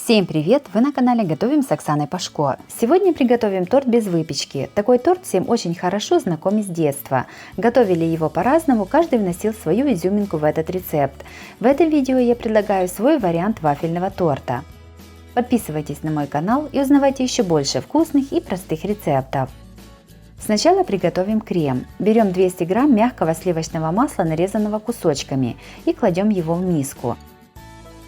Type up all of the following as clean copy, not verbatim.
Всем привет! Вы на канале Готовим с Оксаной Пашко. Сегодня приготовим торт без выпечки. Такой торт всем очень хорошо знаком с детства. Готовили его по-разному, каждый вносил свою изюминку в этот рецепт. В этом видео я предлагаю свой вариант вафельного торта. Подписывайтесь на мой канал и узнавайте еще больше вкусных и простых рецептов. Сначала приготовим крем. Берем 200 грамм мягкого сливочного масла, нарезанного кусочками, и кладем его в миску.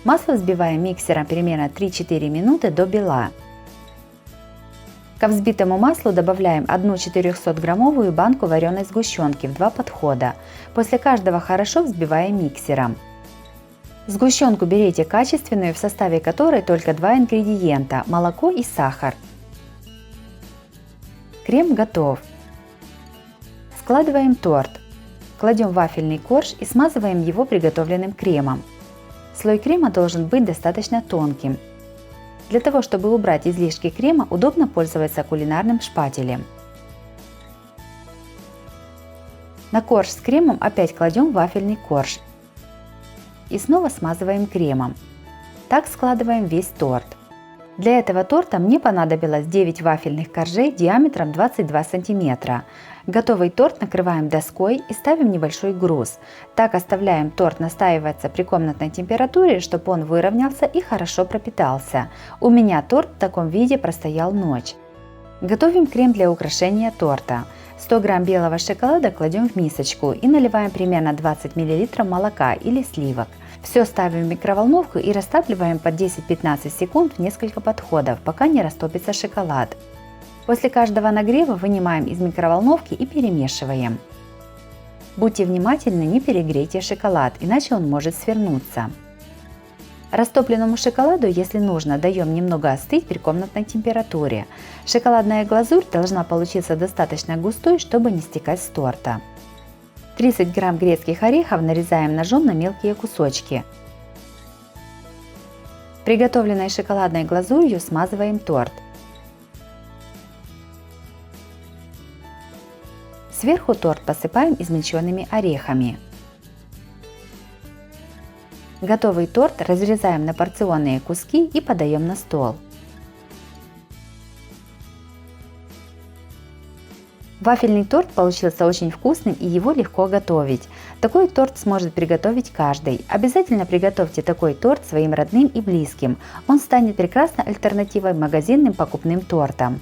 Масло взбиваем миксером примерно 3-4 минуты до бела. Ко взбитому маслу добавляем 1 400-граммовую банку вареной сгущенки в 2 подхода. После каждого хорошо взбиваем миксером. Сгущенку берите качественную, в составе которой только 2 ингредиента – молоко и сахар. Крем готов. Складываем торт. Кладем в вафельный корж и смазываем его приготовленным кремом. Слой крема должен быть достаточно тонким. Для того, чтобы убрать излишки крема, удобно пользоваться кулинарным шпателем. На корж с кремом опять кладем вафельный корж и снова смазываем кремом. Так складываем весь торт. Для этого торта мне понадобилось 9 вафельных коржей диаметром 22 см. Готовый торт накрываем доской и ставим небольшой груз. Так оставляем торт настаиваться при комнатной температуре, чтобы он выровнялся и хорошо пропитался. У меня торт в таком виде простоял ночь. Готовим крем для украшения торта. 100 грамм белого шоколада кладем в мисочку и наливаем примерно 20 мл молока или сливок. Все ставим в микроволновку и растапливаем по 10-15 секунд в несколько подходов, пока не растопится шоколад. После каждого нагрева вынимаем из микроволновки и перемешиваем. Будьте внимательны, не перегрейте шоколад, иначе он может свернуться. Растопленному шоколаду, если нужно, даем немного остыть при комнатной температуре. Шоколадная глазурь должна получиться достаточно густой, чтобы не стекать с торта. 30 грамм грецких орехов нарезаем ножом на мелкие кусочки. Приготовленной шоколадной глазурью смазываем торт. Сверху торт посыпаем измельченными орехами. Готовый торт разрезаем на порционные куски и подаем на стол. Вафельный торт получился очень вкусным и его легко готовить. Такой торт сможет приготовить каждый. Обязательно приготовьте такой торт своим родным и близким. Он станет прекрасной альтернативой магазинным покупным тортам.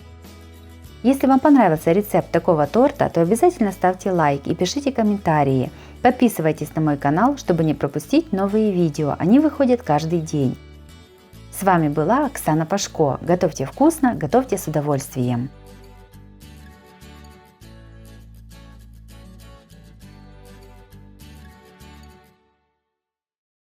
Если вам понравился рецепт такого торта, то обязательно ставьте лайк и пишите комментарии. Подписывайтесь на мой канал, чтобы не пропустить новые видео, они выходят каждый день. С вами была Оксана Пашко. Готовьте вкусно, готовьте с удовольствием.